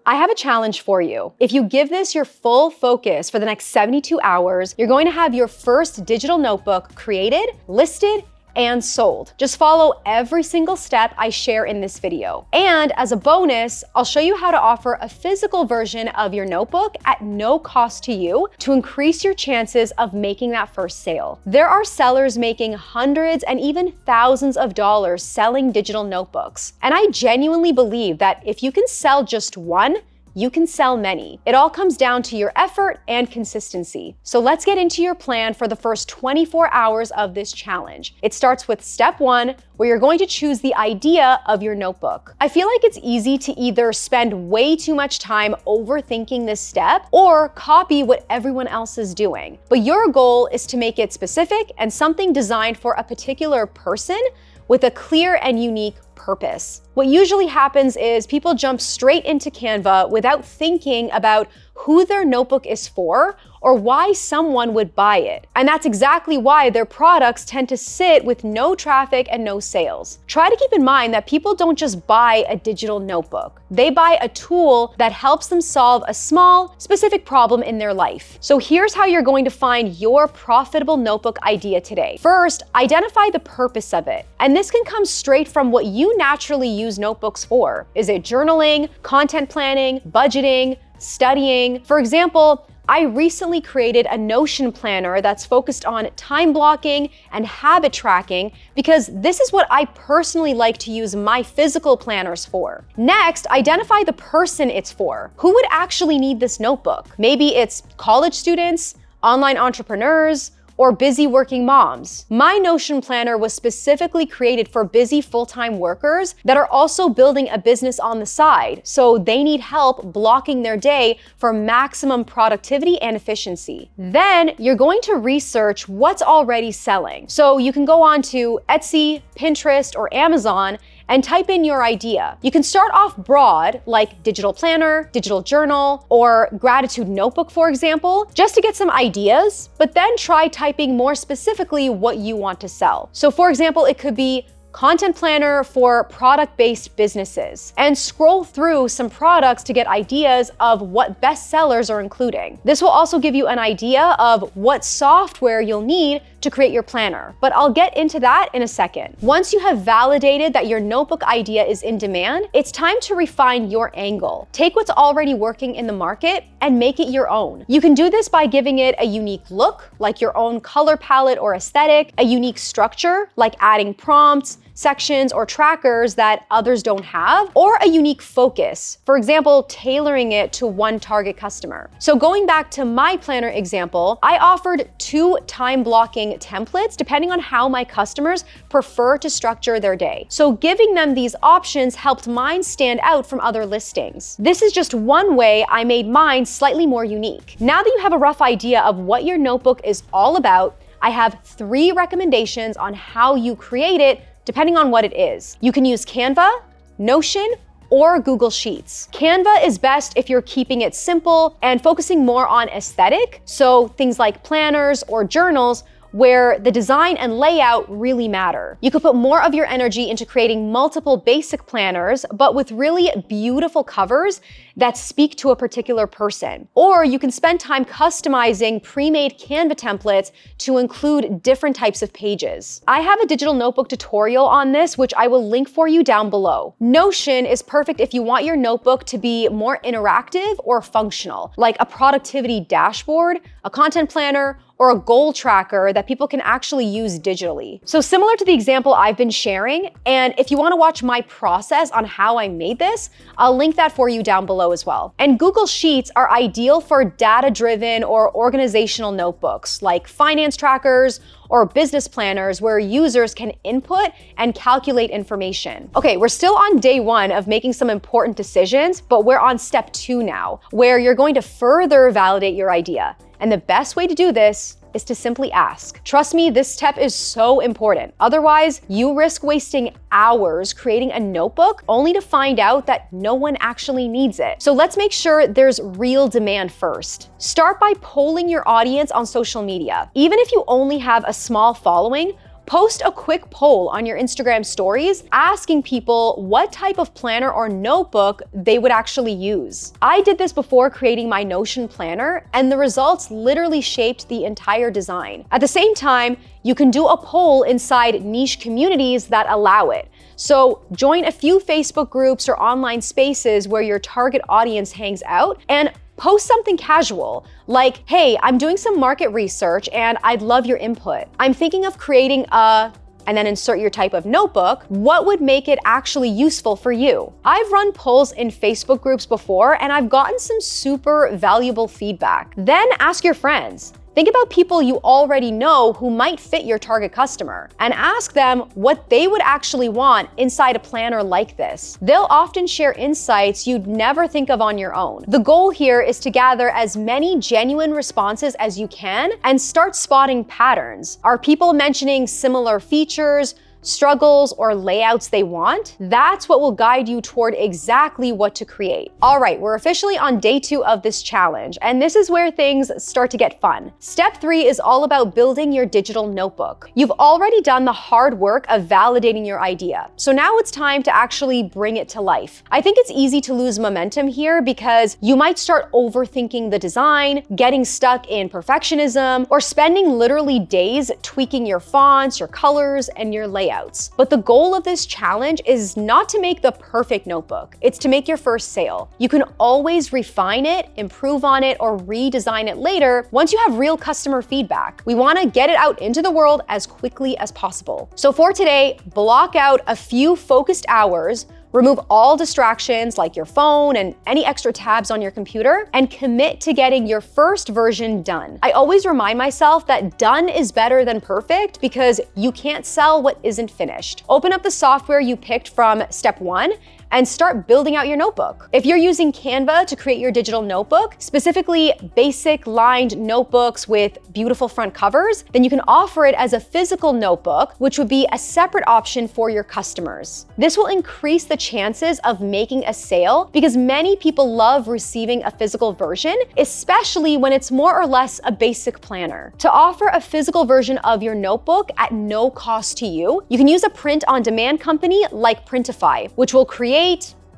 I have a challenge for you. If you give this your full focus for the next 72 hours, you're going to have your first digital notebook created, listed, and sold. Just follow every single step I share in this video. And as a bonus, I'll show you how to offer a physical version of your notebook at no cost to you to increase your chances of making that first sale. There are sellers making hundreds and even thousands of dollars selling digital notebooks. And I genuinely believe that if you can sell just one, you can sell many. It all comes down to your effort and consistency. So let's get into your plan for the first 24 hours of this challenge. It starts with step 1, where you're going to choose the idea of your notebook. I feel like it's easy to either spend way too much time overthinking this step or copy what everyone else is doing. But your goal is to make it specific and something designed for a particular person with a clear and unique purpose. What usually happens is people jump straight into Canva without thinking about who their notebook is for or why someone would buy it. And that's exactly why their products tend to sit with no traffic and no sales. Try to keep in mind that people don't just buy a digital notebook. They buy a tool that helps them solve a small, specific problem in their life. So here's how you're going to find your profitable notebook idea today. First, identify the purpose of it. And this can come straight from what you naturally use notebooks for. Is it journaling, content planning, budgeting, studying? For example, I recently created a Notion planner that's focused on time blocking and habit tracking because this is what I personally like to use my physical planners for. Next, identify the person it's for. Who would actually need this notebook? Maybe it's college students, online entrepreneurs, or busy working moms. My Notion planner was specifically created for busy full-time workers that are also building a business on the side, so they need help blocking their day for maximum productivity and efficiency. Then you're going to research what's already selling. So you can go on to Etsy, Pinterest, or Amazon and type in your idea. You can start off broad, like digital planner, digital journal, or gratitude notebook, for example, just to get some ideas, but then try typing more specifically what you want to sell. So for example, it could be content planner for product-based businesses, and scroll through some products to get ideas of what bestsellers are including. This will also give you an idea of what software you'll need to create your planner, but I'll get into that in a second. Once you have validated that your notebook idea is in demand, it's time to refine your angle. Take what's already working in the market and make it your own. You can do this by giving it a unique look, like your own color palette or aesthetic, a unique structure, like adding prompts, sections, or trackers that others don't have, or a unique focus. For example, tailoring it to one target customer. So going back to my planner example, I offered 2 time blocking templates depending on how my customers prefer to structure their day. So giving them these options helped mine stand out from other listings. This is just one way I made mine slightly more unique. Now that you have a rough idea of what your notebook is all about, I have 3 recommendations on how you create it depending on what it is. You can use Canva, Notion, or Google Sheets. Canva is best if you're keeping it simple and focusing more on aesthetic, so things like planners or journals where the design and layout really matter. You could put more of your energy into creating multiple basic planners, but with really beautiful covers that speak to a particular person. Or you can spend time customizing pre-made Canva templates to include different types of pages. I have a digital notebook tutorial on this, which I will link for you down below. Notion is perfect if you want your notebook to be more interactive or functional, like a productivity dashboard, a content planner, or a goal tracker that people can actually use digitally. So similar to the example I've been sharing, and if you want to watch my process on how I made this, I'll link that for you down below as well. And Google Sheets are ideal for data-driven or organizational notebooks like finance trackers or business planners where users can input and calculate information. Okay, we're still on day 1 of making some important decisions, but we're on step 2 now, where you're going to further validate your idea. And the best way to do this is to simply ask. Trust me, this step is so important. Otherwise, you risk wasting hours creating a notebook only to find out that no one actually needs it. So let's make sure there's real demand first. Start by polling your audience on social media. Even if you only have a small following, Post a quick poll on your Instagram stories asking people what type of planner or notebook they would actually use. I did this before creating my Notion planner, and the results literally shaped the entire design. At the same time, you can do a poll inside niche communities that allow it. So join a few Facebook groups or online spaces where your target audience hangs out and post something casual, like, hey, I'm doing some market research and I'd love your input. I'm thinking of creating a, and then insert your type of notebook. What would make it actually useful for you? I've run polls in Facebook groups before and I've gotten some super valuable feedback. Then ask your friends. Think about people you already know who might fit your target customer and ask them what they would actually want inside a planner like this. They'll often share insights you'd never think of on your own. The goal here is to gather as many genuine responses as you can and start spotting patterns. Are people mentioning similar features, struggles, or layouts they want? That's what will guide you toward exactly what to create. All right, we're officially on day 2 of this challenge, and this is where things start to get fun. Step 3 is all about building your digital notebook. You've already done the hard work of validating your idea, so now it's time to actually bring it to life. I think it's easy to lose momentum here because you might start overthinking the design, getting stuck in perfectionism, or spending literally days tweaking your fonts, your colors, and your layout. But the goal of this challenge is not to make the perfect notebook. It's to make your first sale. You can always refine it, improve on it, or redesign it later once you have real customer feedback. We want to get it out into the world as quickly as possible. So for today, block out a few focused hours, remove all distractions like your phone and any extra tabs on your computer, and commit to getting your first version done. I always remind myself that done is better than perfect because you can't sell what isn't finished. Open up the software you picked from step 1 and start building out your notebook. If you're using Canva to create your digital notebook, specifically basic lined notebooks with beautiful front covers, then you can offer it as a physical notebook, which would be a separate option for your customers. This will increase the chances of making a sale because many people love receiving a physical version, especially when it's more or less a basic planner. To offer a physical version of your notebook at no cost to you, you can use a print-on-demand company like Printify, which will create,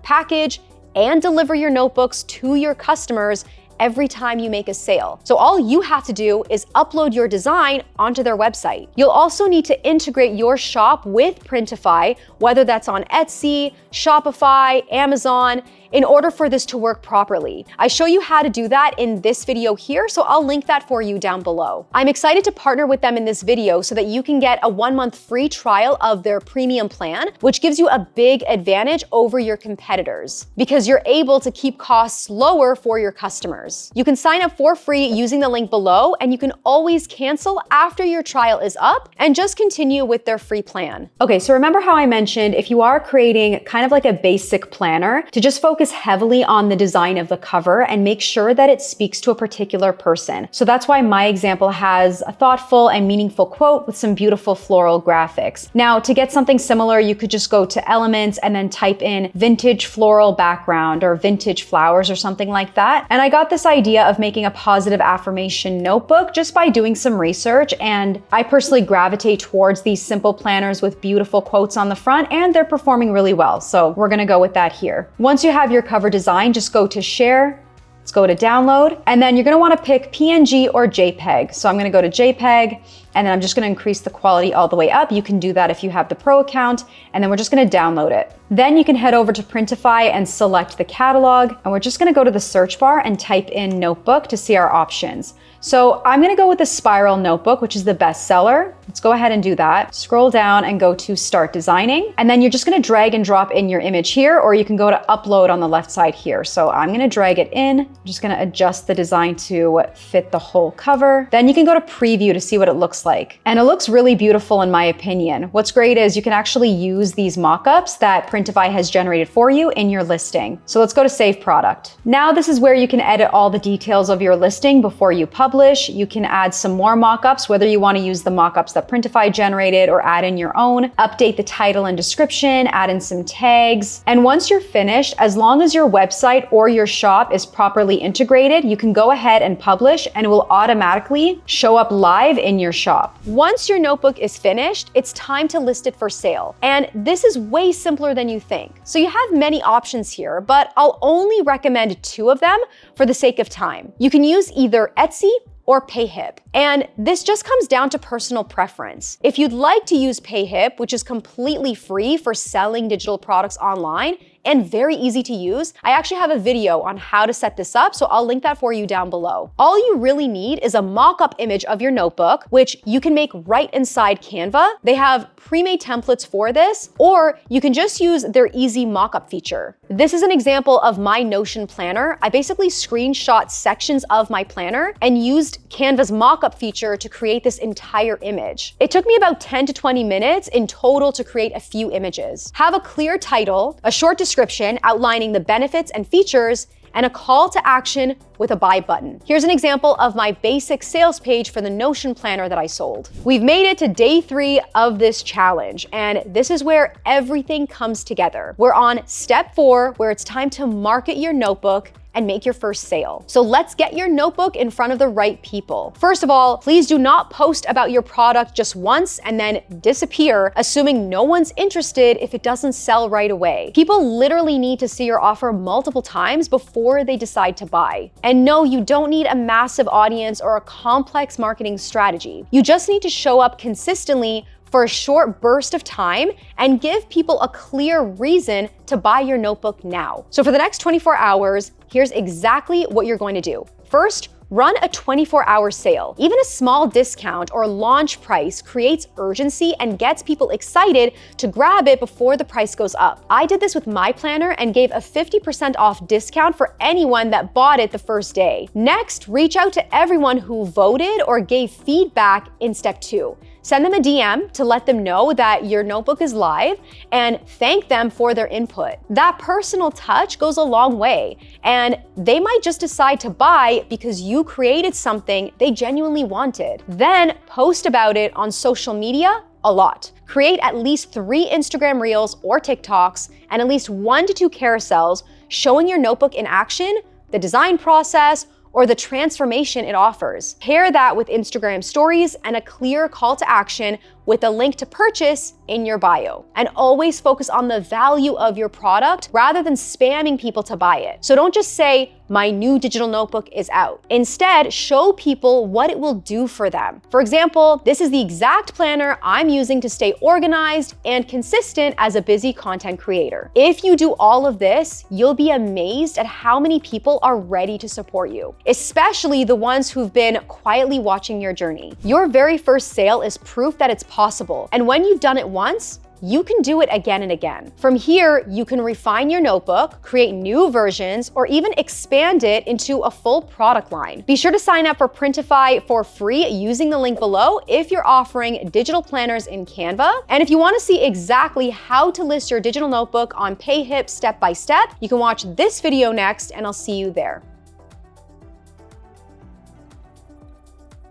package, and deliver your notebooks to your customers every time you make a sale. So all you have to do is upload your design onto their website. You'll also need to integrate your shop with Printify, whether that's on Etsy, Shopify, Amazon, in order for this to work properly. I show you how to do that in this video here, so I'll link that for you down below. I'm excited to partner with them in this video so that you can get a 1-month free trial of their premium plan, which gives you a big advantage over your competitors because you're able to keep costs lower for your customers. You can sign up for free using the link below, and you can always cancel after your trial is up and just continue with their free plan. Okay, so remember how I mentioned if you are creating kind of like a basic planner, to just focus heavily on the design of the cover and make sure that it speaks to a particular person. So that's why my example has a thoughtful and meaningful quote with some beautiful floral graphics. Now, to get something similar, you could just go to Elements and then type in vintage floral background or vintage flowers or something like that. And I got this idea of making a positive affirmation notebook just by doing some research. And I personally gravitate towards these simple planners with beautiful quotes on the front, and they're performing really well. So we're gonna go with that here. Once you have your cover design, just go to share, let's go to download, and then you're gonna wanna pick PNG or JPEG. So I'm gonna go to JPEG, and then I'm just gonna increase the quality all the way up. You can do that if you have the Pro account, and then we're just gonna download it. Then you can head over to Printify and select the catalog, and we're just gonna go to the search bar and type in notebook to see our options. So I'm gonna go with the spiral notebook, which is the best seller. Let's go ahead and do that. Scroll down and go to start designing. And then you're just gonna drag and drop in your image here, or you can go to upload on the left side here. So I'm gonna drag it in. I'm just gonna adjust the design to fit the whole cover. Then you can go to preview to see what it looks like. And it looks really beautiful in my opinion. What's great is you can actually use these mock-ups that Printify has generated for you in your listing. So let's go to save product. Now this is where you can edit all the details of your listing before you publish. You can add some more mock-ups, whether you want to use the mock-ups that Printify generated or add in your own. Update the title and description, add in some tags. And once you're finished, as long as your website or your shop is properly integrated, you can go ahead and publish, and it will automatically show up live in your shop. shop. Once your notebook is finished, it's time to list it for sale. And this is way simpler than you think. So you have many options here, but I'll only recommend 2 of them for the sake of time. You can use either Etsy or PayHip. And this just comes down to personal preference. If you'd like to use PayHip, which is completely free for selling digital products online and very easy to use, I actually have a video on how to set this up, so I'll link that for you down below. All you really need is a mock-up image of your notebook, which you can make right inside Canva. They have pre-made templates for this, or you can just use their easy mock-up feature. This is an example of my Notion planner. I basically screenshot sections of my planner and used Canva's mock-up feature to create this entire image. It took me about 10 to 20 minutes in total to create a few images. Have a clear title, a short description outlining the benefits and features, and a call to action with a buy button. Here's an example of my basic sales page for the Notion planner that I sold. We've made it to day 3 of this challenge, and this is where everything comes together. We're on step 4, where it's time to market your notebook and make your first sale. So let's get your notebook in front of the right people. First of all, please do not post about your product just once and then disappear, assuming no one's interested if it doesn't sell right away. People literally need to see your offer multiple times before they decide to buy. And no, you don't need a massive audience or a complex marketing strategy. You just need to show up consistently for a short burst of time and give people a clear reason to buy your notebook now. So for the next 24 hours, here's exactly what you're going to do. First, run a 24-hour sale. Even a small discount or launch price creates urgency and gets people excited to grab it before the price goes up. I did this with my planner and gave a 50% off discount for anyone that bought it the first day. Next, reach out to everyone who voted or gave feedback in step 2. Send them a DM to let them know that your notebook is live and thank them for their input. That personal touch goes a long way, and they might just decide to buy because you created something they genuinely wanted. Then post about it on social media a lot. Create at least 3 Instagram Reels or TikToks and at least 1 to 2 carousels showing your notebook in action, the design process, or the transformation it offers. Pair that with Instagram stories and a clear call to action with a link to purchase in your bio. And always focus on the value of your product rather than spamming people to buy it. So don't just say, my new digital notebook is out. Instead, show people what it will do for them. For example, this is the exact planner I'm using to stay organized and consistent as a busy content creator. If you do all of this, you'll be amazed at how many people are ready to support you, especially the ones who've been quietly watching your journey. Your very first sale is proof that it's possible. And when you've done it once, you can do it again and again. From here, you can refine your notebook, create new versions, or even expand it into a full product line. Be sure to sign up for Printify for free using the link below if you're offering digital planners in Canva. And if you want to see exactly how to list your digital notebook on PayHip step by step, you can watch this video next, and I'll see you there.